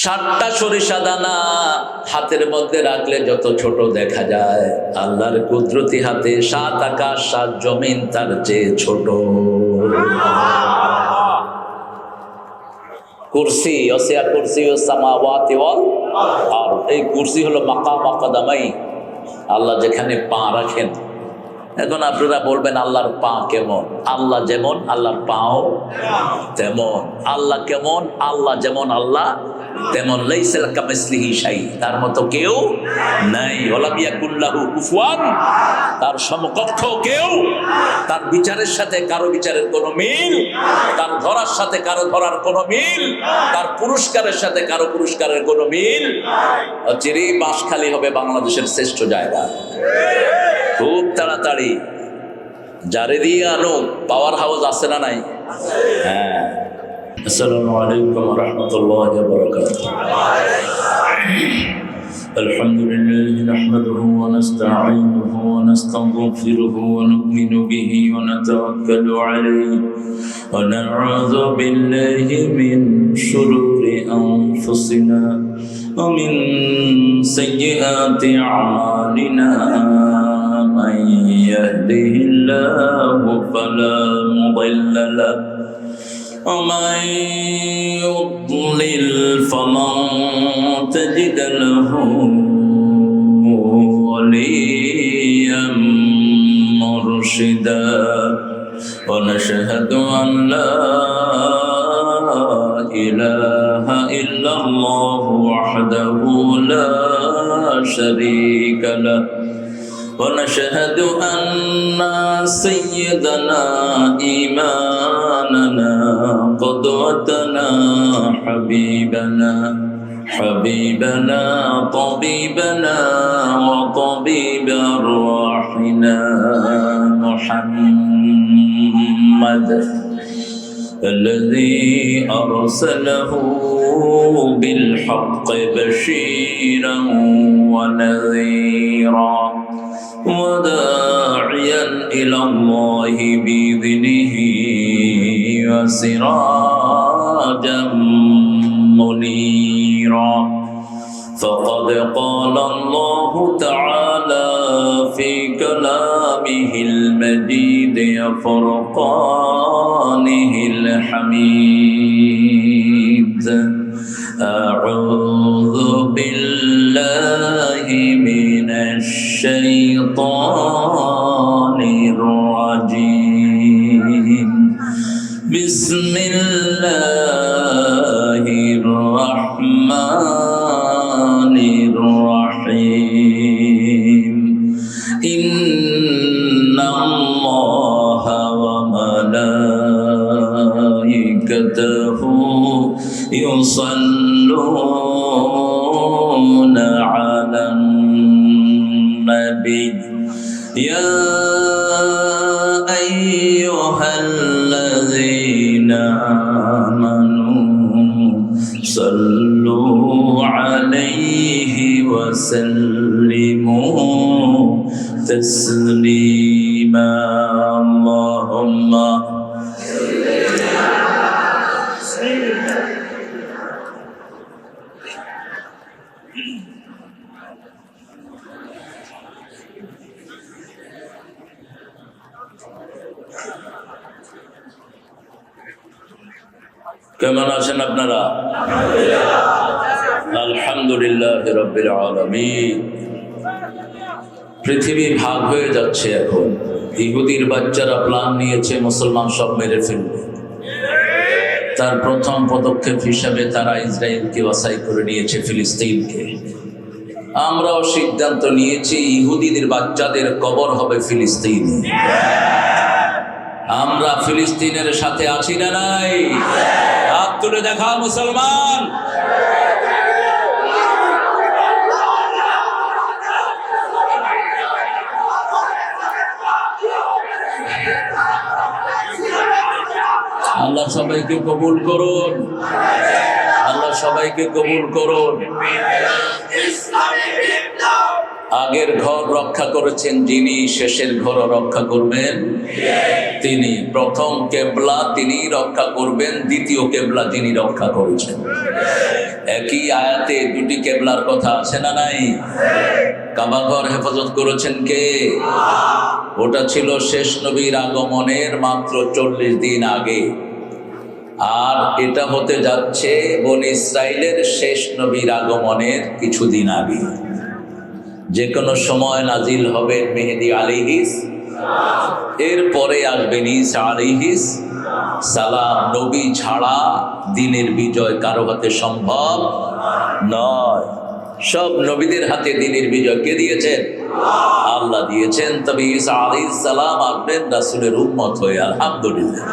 7টা সরিষা দানা হাতের মধ্যে রাখলে যত ছোট দেখা যায়, আল্লাহর কুদরতি হাতে 7 আকাশ 7 জমিন তার চেয়ে ছোট। কুরসি ওয়াসিয়া কুরসিউস সামাওয়াতি ওয়াল আরদ, এই কুরসি হলো মাকাম কদমাই, আল্লাহ যেখানে পা রাখেন। এখন আপনারা বলবেন আল্লাহর পা কেমন? আল্লাহ যেমন আল্লাহর পাও তেমন। আল্লাহ কেমন? আল্লাহ যেমন আল্লাহ তেমন। লাইসা কামিসলিহি শাই, তার মতো কেউ নাই। ওয়ালাম ইয়াকুল লাহু কুফুয়ান, তার সমকক্ষ কেউ। তার বিচারের সাথে কারো বিচারের কোনো মিল, তার ধরার সাথে কারো ধরার কোনো মিল, তার পুরস্কারের সাথে কারো পুরস্কারের কোনো মিল। চিরি বাঁশখালী হবে বাংলাদেশের শ্রেষ্ঠ জায়গা। খুব তাড়াতাড়ি যারে দিয়ে আনো, পাওয়ার হাউস আছে না নাই? হ্যাঁ। আসসালামু আলাইকুম ওয়া রাহমাতুল্লাহি ওয়া বারাকাতুহু। আলহামদুলিল্লাহ নাহমাদুহু ওয়া নাস্তাঈনুহু ওয়া নাস্তাগফিরুহু ওয়া নু'মিনু বিহি ওয়া নাতাওয়াক্কালু আলাইহি ওয়া না'উযু বিল্লাহি মিন শুরুরি আনফুসিনা ওয়া মিন সাইয়্যাতি আ'মালিনা। من يهده الله فلا مضل له ومن يضلل فلن تجد له وليا مرشدا ونشهد أن لا إله إلا الله وحده لا شريك له ونشهد أن سيدنا إمامنا قدوتنا حبيبنا طبيبنا وطبيب أرواحنا محمد الذي أرسله بالحق بشيرا ونذيرا وداعيا إلى الله بإذنه وسراجا منيرا. فقد قال الله تعالى في كلامه المجيد وفرقانه الحميد: أعوذ بالله من الشيطان الرجيم. بسم الله الرحمن الرحيم. إن الله وملائكته يصلون على النبي يا أيها الذين آمنوا صلوا عليه وسلموا تسليما. اللهم কেমন আছেন আপনারা? আলহামদুলিল্লাহ রাব্বিল আলামিন। পৃথিবী ভাগ হয়ে যাচ্ছে এখন। ইহুদির বাচ্চারা প্ল্যান নিয়েছে মুসলমান সব মেরে ফেলবে। তার প্রথম পদক্ষেপ হিসাবে তারা ইসরায়েলকে বাছাই করে নিয়েছে, ফিলিস্তিনকে। আমরাও সিদ্ধান্ত নিয়েছি ইহুদিদের বাচ্চাদের কবর হবে ফিলিস্তিনে। আমরা ফিলিস্তিনের সাথে আছি না নাই? হাত তুলে দেখা মুসলমান। আল্লাহ সবাইকে কবুল করুন, আল্লাহ সবাইকে কবুল করুন। আগের ঘর রক্ষা করেছেন যিনি, শেষের ঘরও রক্ষা করবেন তিনি। প্রথম কেবলা তিনি রক্ষা করবেন, দ্বিতীয় কেবলা যিনি রক্ষা করেছেন। একই আয়াতে দুটি কেবলার কথা আছে না নাই? কাবা ঘর হেফাজত করেছেন কে? ওটা ছিল শেষ নবীর আগমনের মাত্র 40 দিন আগে, আর এটা হতে যাচ্ছে বনী ইসরাইলের শেষ নবীর আগমনের কিছুদিন আগে। যে কোনো সময় নাজিল হবেন মেহেদী আলাইহিস, এরপরে আসবেন ঈসা আলাইহিস সালাম। নবী ছাড়া দিনের বিজয় কারো হাতে সম্ভব নয়। সব নবীদের হাতে দিনের বিজয় কে দিয়েছেন? আল্লাহ দিয়েছেন। তবে ঈসা আলাইহিস সালাম আসবেন রাসূলের উম্মত হয়ে, আলহামদুলিল্লাহ।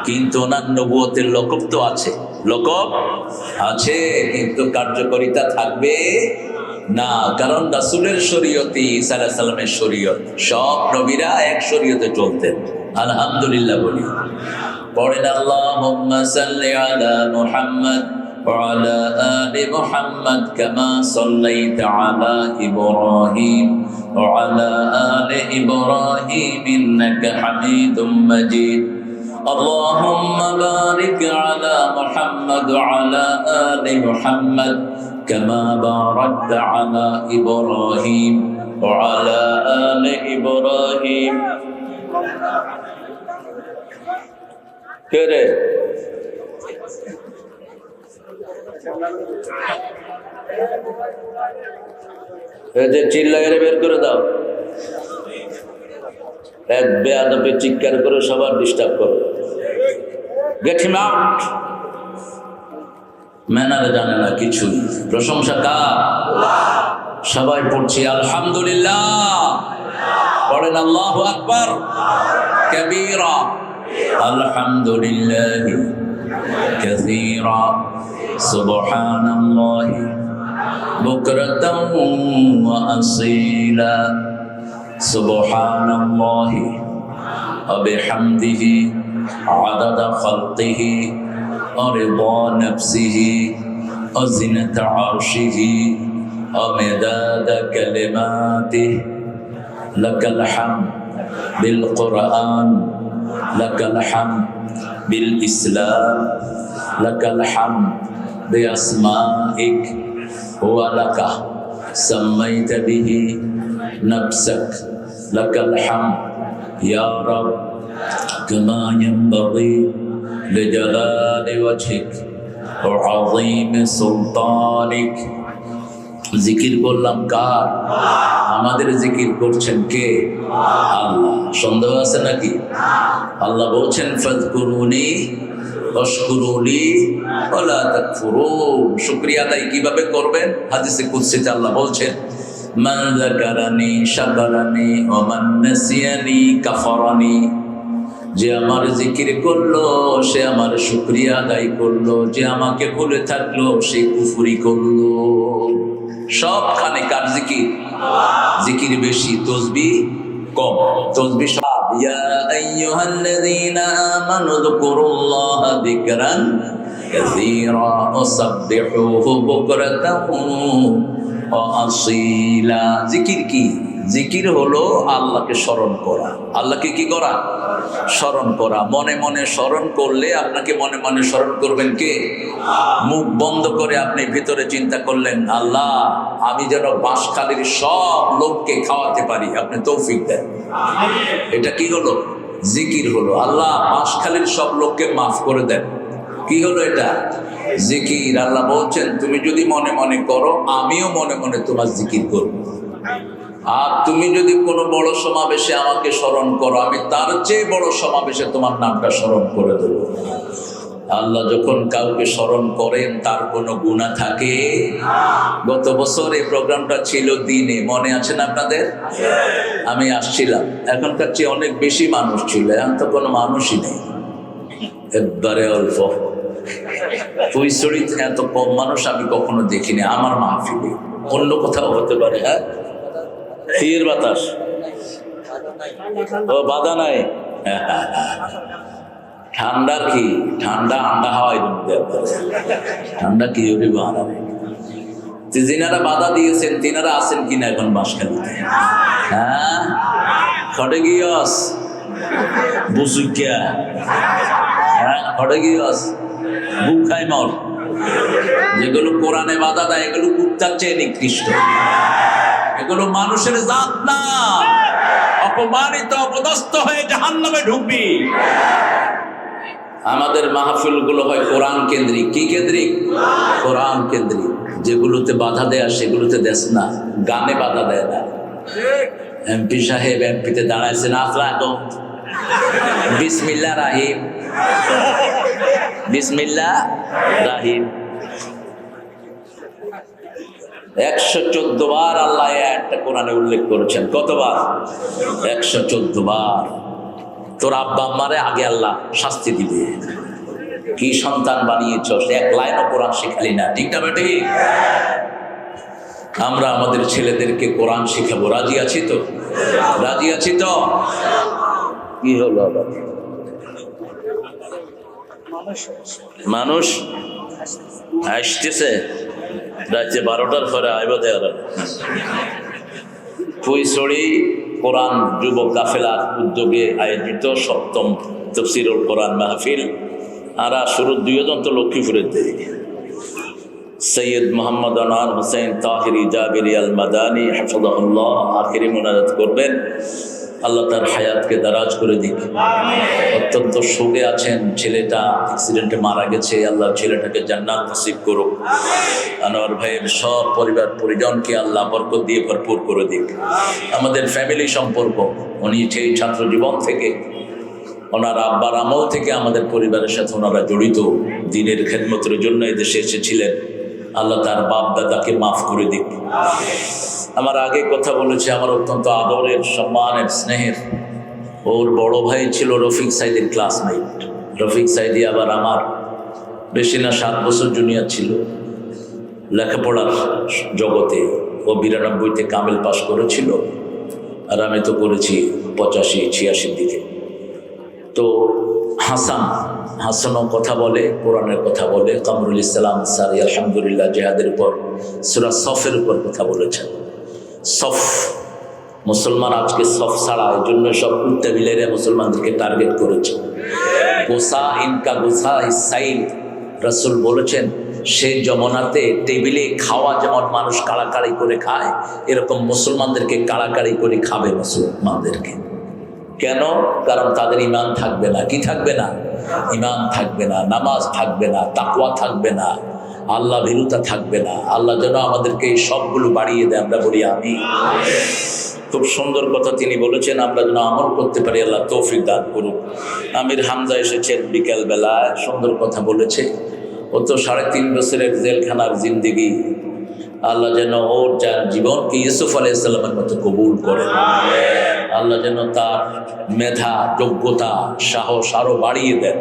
কিন্তু ওনার নবুয়তের লকব তো আছে, লকব আছে, কিন্তু কার্যকারিতা থাকবে না, কারণ রাসূলের শরীয়তে ঈসা আলাইহিস সালামের শরীয়ত, সব নবীরা এক শরীয়তে চলতেন। আলহামদুলিল্লাহ বলি। পড়েন আল্লাহুম্মা সাল্লি আলা মুহাম্মদ ওয়া আলা আলি মুহাম্মদ কামা সাল্লাইতা আলা ইব্রাহিম ওয়া আলা আলি ইব্রাহিম ইন্নাকা হামিদুম মাজিদ। আল্লাহুম্মা বারিক আলা মুহাম্মদ ওয়া আলা আলি মুহাম্মদ كما باركت على إبراهيم وعلى آل إبراهيم كده এদের চিল্লাইরে বের করে দাও। এক বেয়াদবে চিৎকার করে সবার ডিস্টার্ব করো। Get him out. ম্যানারে জানে না কিছুই। প্রশংসা কার? সবাই পড়ছি আলহামদুলিল্লাহ। পড়েন আল্লাহু আকবার কাবীরা। আলহামদুলিল্লাহ কাসীরা সুবহানাল্লাহি বুকরাতান ওয়া আসীলা সুবহানাল্লাহি ওয়া বিহামদিহি আদাদা খালকিহি ورضا نفسه وزنة عرشه ومداد كلماته لك الحمد بالقرآن لك الحمد بالإسلام لك الحمد بأسمائك ولك سميت به نفسك لك الحمد يا رب كما ينبغي لجلال وجهك وعظيم سلطانك। জিকির করলাম কার? আমাদের জিকির করছেন কে? আল্লাহ। সন্দেহ আছে নাকি? আল্লাহ বলছেন ফাযকুরুনি ওয়াশকুরুলি ওয়ালা তাকফুরুন। শুকরিয়া আদায় কিভাবে করবেন? হাদিসে কুদসিতে আল্লাহ বলছেন মান যাকারানি শাকারানি ওয়া মান নাসিয়ানি কাফারানি। যে আমার জিকির করলো সে আমার শুকরিয়া আদায় করলো, যে আমাকে ভুলে থাকলো সে কুফরি করলো। সবখানে কার জিকির? জিকির বেশি, তসবিহ কম। তসবিহ সব। ইয়া আইয়ুহাল্লাযীনা আমানু যকুরুল্লাহা যিকরান কাসীরা ওয়া সাব্বিহুহু বুকরাতান ওয়া আসীলা। জিকির কি? জিকির হলো আল্লাহকে স্মরণ করা। আল্লাহকে কি করা? স্মরণ করা। মনে মনে স্মরণ করলে আপনাকে মনে মনে স্মরণ করবেন কে? মুখ বন্ধ করে আপনি ভিতরে চিন্তা করলেন আল্লাহ আমি যেন বাঁশখালীর সব লোককে খাওয়াতে পারি, আপনি তৌফিক দেন। এটা কি হলো? জিকির হলো। আল্লাহ বাঁশখালীর সব লোককে মাফ করে দেন। কি হলো এটা? জিকির। আল্লাহ বলছেন তুমি যদি মনে মনে করো আমিও মনে মনে তোমার জিকির করব। আর তুমি যদি কোনো বড় সমাবেশে আমাকে স্মরণ করো আমি তার চেয়ে বড় সমাবেশে তোমার নামটা স্মরণ করে দেব। আল্লাহ যখন কাউকে স্মরণ করেন তার কোনো গুনাহ থাকে? গত বছর এই প্রোগ্রামটা ছিল দিনে, মনে আছে না আপনাদের? আমি আসছিলাম, এখনকার চেয়ে অনেক বেশি মানুষ ছিল, এখন তো কোনো মানুষই নেই, একবারে অল্প। ফুইছড়িতে এত কম মানুষ আমি কখনো দেখিনি আমার মাহফিলে। অন্য কোথাও হতে পারে। হ্যাঁ, তীর বাতাস ও বাধা নাই। ঠান্ডার কি? ঠান্ডা আন্ডা হাওয়াই ঠান্ডা কি হবে বাধা নেই। যিনারা বাধা দিয়েছেন তিনারা আছেন কিনা এখন বাঁশখালীতে? হ্যাঁ, খটে গিয়স বুসুকিয়া, হ্যাঁ খটে গিয়স বুক খাই মর। যেগুলো কোরআনে বাধা দেয় এগুলো কুত্তার চেয়ে নিকৃষ্ট, এগুলো মানুষের জাত না। অপমানিত অপদস্থ হয়ে জাহান্নামে ঢুকবি। আমাদের মাহফিল গুলো হয় কোরআন কেন্দ্রিক। কি কেন্দ্রিক? কোরআন কেন্দ্রিক। যেগুলোতে বাধা দেয় সেগুলোতে দেশ না, গানে বাধা দেয় না। এমপি সাহেব এমপিতে দাঁড়াইছেন, আফলাতুন বিসমিল্লাহ রাহিম, বিসমিল্লাহ রাহিম 114 বার আল্লাহ একটা কোরআনে উল্লেখ করেছেন। কতবার? 114 বার। তোর আব্বা আম্মারে আগে আল্লাহ শাস্তি দিবে। কি সন্তান বানিয়েছ, এক লাইনও কোরআন শেখালি না। ঠিক না বেটি? আমরা আমাদের ছেলেদেরকে কোরআন শিখাবো। রাজি আছি তো? রাজি আছি তো? কি হলো মানুষ আসতেছে রাজ্যে 12টার পরে আইব দেওয়ার ফুইছড়ি কোরআন যুব কাফেলার উদ্যোগে আয়োজিত 7ম তাফসীরুল কোরআন মাহফিল। আর শুরু 2 জন তো লক্ষ্মীপুরের দেয়, সৈয়দ মোহাম্মদ আনোয়ার হোসেন তাহিরি জাবিরি আল মাদানী হাফিজাহুল্লাহ আখিরি মুনাজাত করবেন। আল্লাহ তার হায়াতকে দারাজ করে দিক। অত্যন্ত শোকে আছেন, ছেলেটা অ্যাক্সিডেন্টে মারা গেছে। আল্লাহ ছেলেটাকে জান্নাত নসিব করুক। আনোয়ার ভাইয়ের সব পরিবার পরিজনকে আল্লাহ বরকত দিয়ে ভরপুর করে দিক। আমাদের ফ্যামিলি সম্পর্ক, উনি সেই ছাত্র জীবন থেকে, ওনার আব্বার আমল থেকে আমাদের পরিবারের সাথে ওনারা জড়িত। দ্বীনের খেদমতের জন্য এই দেশে এসেছিলেন। আল্লাহ তার বাপ দাদাকে মাফ করে দিক। আমার আগে কথা বলেছে, আমার অত্যন্ত আদরের, সম্মানের, স্নেহের ওর বড় ভাই ছিল রফিক সাইদের ক্লাসমেট। রফিক সাইদি আবার আমার বেশি না 7 বছর জুনিয়র ছিল লেখাপড়ার জগতে। ও 92-তে কামেল পাস করেছিল, আর আমি তো করেছি 85-86 দিকে। তো হাসানও কথা বলে, কোরআনের কথা বলে। কামরুল ইসলাম সারি আলহামদুলিল্লাহ জেহাদের উপর সূরা সফের উপর কথা বলেছেন। সফ, মুসলমান আজকে সফ ছাড়া, এই জন্য সব কুত্তাবিলাইরা মুসলমানদেরকে টার্গেট করেছে। গোসা ইনকা গোসা ইসাইল, রাসূল বলেছেন সেই যমুনাতে টেবিলে খাওয়া যেমন মানুষ কাড়াকাড়ি করে খায়, এরকম মুসলমানদেরকে কাড়াকাড়ি করে খাবে মুসলমানদেরকে। কেন? কারণ তাদের ইমান থাকবে না। কি থাকবে না? ইমান থাকবে না, নামাজ থাকবে না, তাকওয়া থাকবে না, আল্লাহ ভীরুতা থাকবে না। আল্লাহ যেন আমাদেরকে এই সবগুলো বাড়িয়ে দেয়। আমরা বলি আমিন। খুব সুন্দর কথা তিনি বলেছেন, আমরা যেন আমল করতে পারি। আল্লাহ তৌফিক দান করুক। আমির হামজা এসেছেন বিকেল বেলায়, সুন্দর কথা বলেছে। ও তো 3.5 বছরের জেলখানার জিন্দেগি, আল্লাহ যেন ওর যার জীবনকে ইউসুফ আলাইহিস সালামের মতো কবুল করেন। আল্লাহ যেন তার মেধা, যোগ্যতা, সাহস আরো বাড়িয়ে দেন।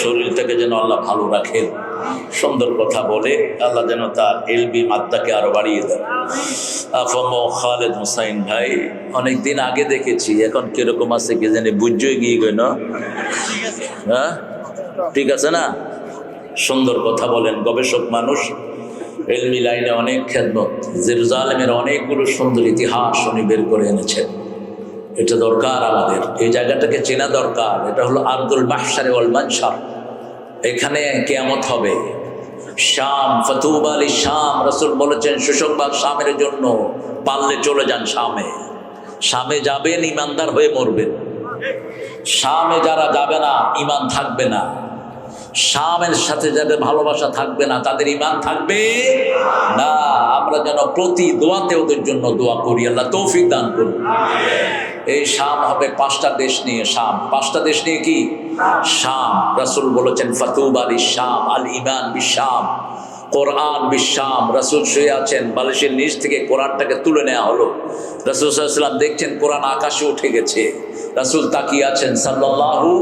শরীরটাকে যেন আল্লাহ ভালো রাখেন। সুন্দর কথা বলে আল্লাহ যেন তার এলবি মাদ্দাকে আরো বাড়িয়ে দেন। আফম খালেদ হুসাইন ভাই অনেকদিন আগে দেখেছি, এখন কিরকম আছে কি জানি, বুঝে গিয়ে গই না? হ্যাঁ, ঠিক আছে না? সুন্দর কথা বলেন, গবেষক মানুষ, এলমি লাইনে অনেক খেদমত। জেরুজালেমের অনেকগুলো সুন্দর ইতিহাস উনি বের করে এনেছেন। এটা দরকার আমাদের, এই জায়গাটাকে চেনা দরকার। এটা হলো আরদুল মাহশার ওয়াল মানশার। এখানে কিয়ামত হবে। শাম, ফাতুবা লি শাম, রাসূল বলেছেন সুসংবাদ শামের জন্য। পারলে চলে যান শামে। শামে যাবেন, ইমানদার হয়ে মরবেন। শামে যারা যাবে না, ইমান থাকবে না। শামের সাথে যাদের ভালোবাসা থাকবে না, তাদের ইমান থাকবে না। আমরা যেন প্রতি দোয়াতে ওদের জন্য দোয়া করি। আল্লাহ তৌফিক দান করুন। এই শাম হবে 5টা দেশ নিয়ে। শাম 5টা দেশ নিয়ে কি? শাম। রাসূল বলেছেন ফাতুবা লি শাম, আল ঈমান বিশ-শাম, কোরআন বিশ-শাম। রাসূল শুয়ে আছেন, বালিশের নিচ থেকে কোরআনটাকে তুলে নেওয়া হলো। রাসূল সাল্লাল্লাহু আলাইহি ওয়াসাল্লাম দেখছেন কোরআন আকাশে উঠে গেছে। রাসূল তাকিয়ে আছেন সাল্লাল্লাহু,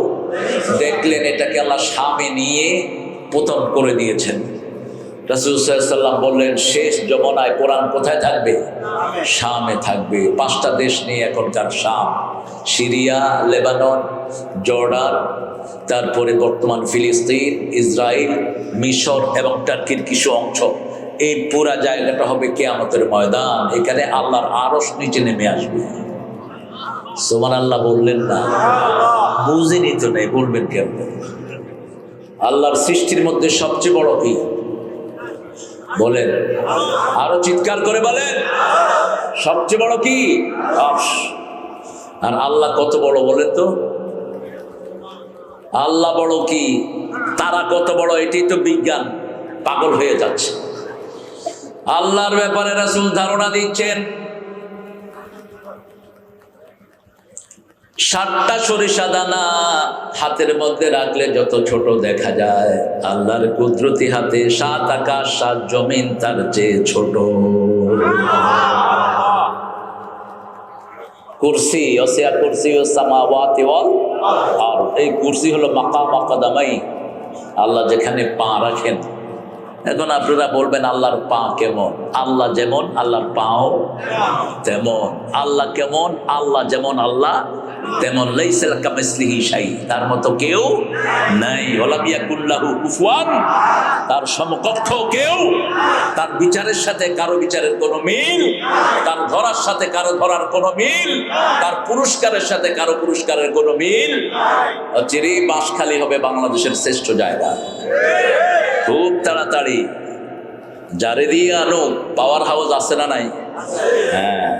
দেখলেন এটাকে আল্লাহ শামে নিয়ে পতন করে দিয়েছেন। রাসূল সাল্লাল্লাহু আলাইহি ওয়াসাল্লাম বললেন শেষ যমনায় কোরআন কোথায় থাকবে? শামে থাকবে। 5টা দেশ নিয়ে এখনকার শাম, সিরিয়া, লেবানন, জর্ডান, তারপরে বর্তমান ফিলিস্তিন, ইসরায়েল, মিশর এবং টার্কির কিছু অংশ। এই পুরা জায়গাটা হবে কিয়ামতের ময়দান। এখানে আল্লাহর আরশ নিচে নেমে আসবে। সুবহানাল্লাহ বললেন না? বুঝেনি তো নেই, বলবেন কেমন? আল্লাহর সৃষ্টির মধ্যে সবচেয়ে বড় কি বলেন? আরো চিৎকার করে বলেন, সবচেয়ে বড় কি? আরশ। আর আল্লাহ কত বড় বলেন তো? আল্লাহ বড় কি, তারা কত বড়, এটি তো বিজ্ঞান পাগল হয়ে যাচ্ছে। আল্লাহর ব্যাপারে রাসূল ধারণা দিচ্ছেন 7টা সরিষা দানা হাতের মধ্যে রাখলে যত ছোট দেখা যায়, আল্লাহর কুদরতি হাতে 7 আকাশ 7 জমিন তার চেয়ে ছোট। কুরসি ওয়াসিয়া কুরসিয়ুস সামাওয়াতি ওয়াল আরদ। এই কুরসি হলো মাকাম কদামাই, আল্লাহ যেখানে পা রাখেন। এখন আপনারা বলবেন আল্লাহর পা কেমন? আল্লাহ যেমন আল্লাহর পাও তেমন। আল্লাহ কেমন? আল্লাহ যেমন আল্লাহ তেমন। লাইসা কামিসলিহি শাই, তার মতো কেউ নাই। ওয়ালাম ইয়াকুল্লাহু কুফুয়ান, তার সমকক্ষ কেউ। তার বিচারের সাথে কারো বিচারের কোনো মিল, তার ধরার সাথে কারো ধরার কোনো মিল, তার পুরস্কারের সাথে কারো পুরস্কারের কোনো মিল। চিরই বাঁশখালী হবে বাংলাদেশের শ্রেষ্ঠ জায়গা। খুব তাড়াতাড়ি যারে দিয়ে আনো, পাওয়ার হাউস আছে না নাই? হ্যাঁ,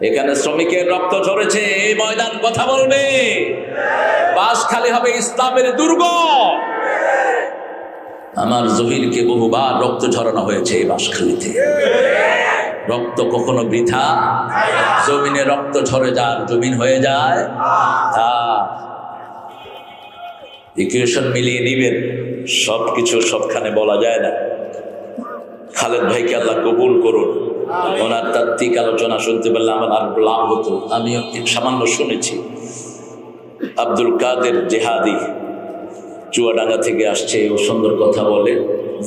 এখানে শ্রমিকের রক্ত ঝরেছে, এই ময়দান কথা বলবে। বাঁশখালী হবে ইসলামের দুর্গ। আমার জহিরকে বহুবার রক্ত ঝরানো হয়েছে এই বাঁশখালীতে। রক্ত কখনো বৃথা, জমিনে রক্ত ঝরে যার জমিন হয়ে যায় তা। ইকুয়েশন মিলিয়ে নিবেন, সবকিছু সবখানে বলা যায় না। খালেদ ভাইকে আল্লাহ কবুল করুন, ওনার তাত্ত্বিক আলোচনা শুনতে পারলে আমার আর লাভ হতো। আমি সামান্য শুনেছি। আব্দুল কাদের জেহাদি চুয়াডাঙ্গা থেকে আসছে, ও সুন্দর কথা বলে।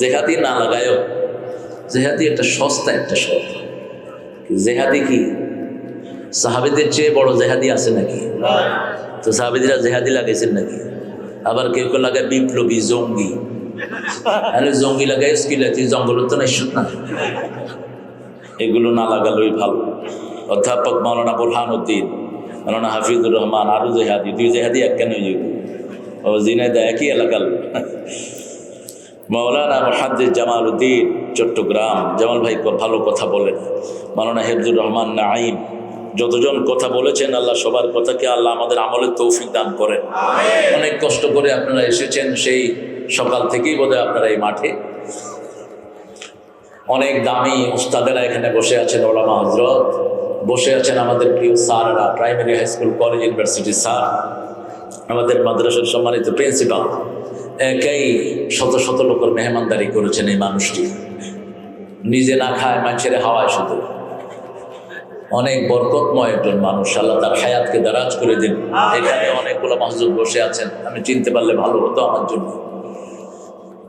জেহাদি না লাগায়ও, জেহাদি একটা সস্তা একটা শব্দ। জেহাদি কি সাহাবীদের চেয়ে বড় জেহাদি আছে নাকি? তো সাহাবীরা জেহাদি লাগাইছেন নাকি? আবার কেউ কেউ লাগায় বিপ্লবী, জঙ্গি। আরে জঙ্গি লাগাই স্কিলাতি, জঙ্গল তো নাই না। এগুলো না লাগালোই ভালো। অধ্যাপক মাওলানা বুরহানুদ্দিন, মাওলানা হাফিজুর রহমান, আরো জেহাদি, 2 জেহাদি এক কেন? ও জিনাইদা একই এলাকার। মাওলানা মুহাদ্দিস জামালউদ্দিন চট্টগ্রাম, জামাল ভাই ভালো কথা বলেন। মাওলানা হেফজুর রহমান নাঈম, যতজন কথা বলেছেন, আল্লাহ সবার কথাকে আল্লাহ আমাদের আমলের তৌফিক দান করেন। অনেক কষ্ট করে আপনারা এসেছেন, সেই সকাল থেকেই বোধহয় আপনারা এই মাঠে। অনেক দামি উস্তাদেরা এখানে বসে আছেন, ওলামা হযরত বসে আছেন, আমাদের প্রিয় স্যাররা, primary, high school, college, university sir, আমাদের মাদ্রাসার সম্মানিত প্রিন্সিপাল। একাই শত শত লোকের মেহমানদারি করেছেন এই মানুষটি। নিজে না খায়, মানুষের হাওয়ায় শুধু। অনেক বরকতময় একজন মানুষ, আল্লাহ তার হায়াতকে দারাজ করে দিন। এখানে অনেকগুলো মাহজুদ বসে আছেন, আমি চিনতে পারলে ভালো হতো আমার জন্য।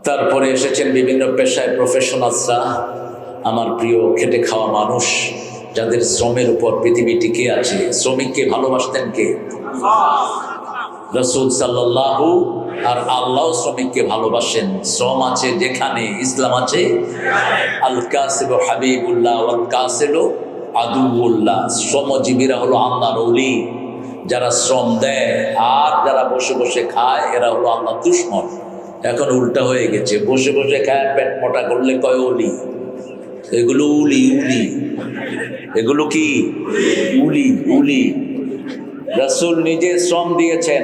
তারপরে এসেছেন বিভিন্ন পেশায় প্রফেশনালসরা, আমার প্রিয় খেটে খাওয়া মানুষ, যাদের শ্রমের উপর পৃথিবী টিকে আছে। শ্রমিককে ভালোবাসতেন কে? রাসূল সাল্লাল্লাহু। আর আল্লাহ শ্রমিককে ভালোবাসেন। শ্রম আছে যেখানে, ইসলাম আছে। আল কাসিবু হাবিবুল্লাহ ওয়াল কাসিলু আদুউল্লাহ। শ্রমজীবীরা হলো আল্লাহর ওলি, যারা শ্রম দেয়। আর যারা বসে বসে খায়, এরা হলো আল্লাহর দুশমন। এখন উল্টা হয়ে গেছে, বসে বসে খায়, পেট মোটা করলে কয় ওলি। এগুলো উলি, উলি। এগুলো কি? উলি, উলি। রাসূল নিজে শ্রম দিয়েছেন,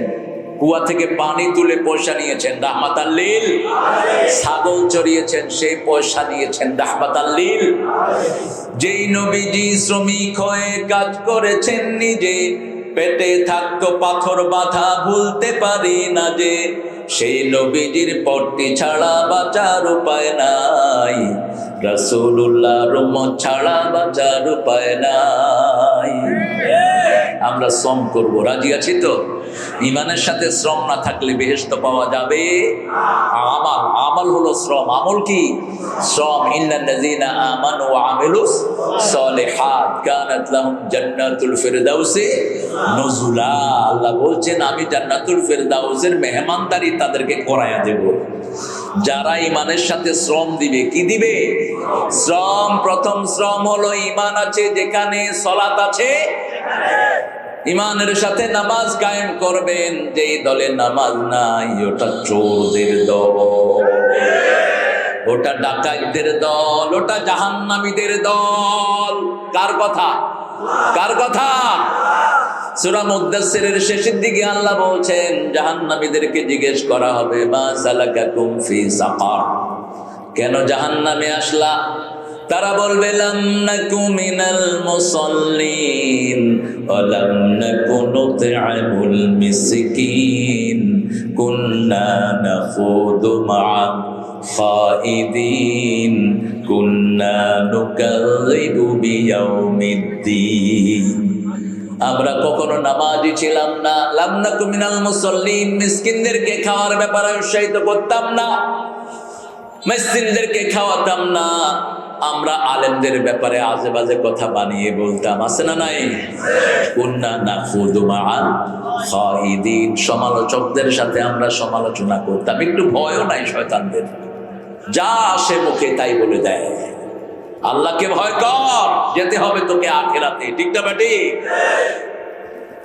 কুয়া থেকে পানি তুলে পয়সা নিয়েছেন, রাহমাতাল লিল। ছাগল চড়িয়েছেন, সেই পয়সা নিয়েছেন, রাহমাতাল লিল। যেই নবীজি শ্রমিক হয়ে কাজ করেছেন নিজে, পেটে থাকতো পাথর বাঁধা, ভুলতে পারি না যে। সেই নবীজির পট্টি ছাড়া বাঁচার উপায় নাই, রাসূলুল্লাহর উম্মত ছাড়া বাঁচার উপায় নাই। আমরা শ্রম করব, রাজি আছি তো? ইমানের সাথে শ্রম না থাকলে বেহেশত পাওয়া যাবে? আমাল, আমল হলো শ্রম। আমল কি? শ্রম। ইন্নাল্লাযীনা আমানু ওয়া আমিলুস সলিহাত কানাত লাহুম জান্নাতুল ফিরদাউসি নুজুলা। আল্লাহ বলছেন আমি জান্নাতুল ফিরদাউসের মেহমানদারি তাদেরকে করায়া দেব যারা ইমানের সাথে শ্রম দিবে। কি দিবে? শ্রম। প্রথম শ্রম হলো ইমান আছে যেখানে, সালাত আছে। ইমানের সাথে নামাজ কায়েম করবেন। যেই দলে নামাজ নাই ওটা চোরদের দল, ওটা ডাকাতদের দল, ওটা জাহান্নামীদের দল। কার কথা? কার কথা? সূরা মুদ্দাসসিরের শেষের দিকে আল্লাহ বলছেন জাহান্নামীদেরকে জিজ্ঞেস করা হবে মা সালাকাকুম ফি সাকার, কেন জাহান্নামে আসলা? তারা বলবে লাম নাকু মিনাল মুসাল্লিন ওয়া লাম নাকু নুত'আমুল মিসকিন কুন্না নাখুদু মা'a খাইদিন কুন্না নুকাযযিবু বিয়াউমিদ্দিন। আমরা কখনো নামাজি ছিলাম না। লাম নাকু মিনাল মুসাল্লিন, মিসকিনদেরকে খাওয়ার ব্যাপারে উৎসাহিত করতাম না, মিসকিনদেরকে খাওয়াতাম না। আমরা আলেমদের ব্যাপারে আজে বাজে কথা বানিয়ে বলতাম, আছে না নাই? কুন্না নাখুদু মা'আল খাইদিন, সমালোচকদের সাথে আমরা সমালোচনা করতাম। একটু ভয়ও নাই শয়তানদের, যা আসে মুখে তাই বলে দেয়। আল্লাহকে ভয় কর, যেতে হবে তোকে আখিরাতে। ঠিক না বেটি?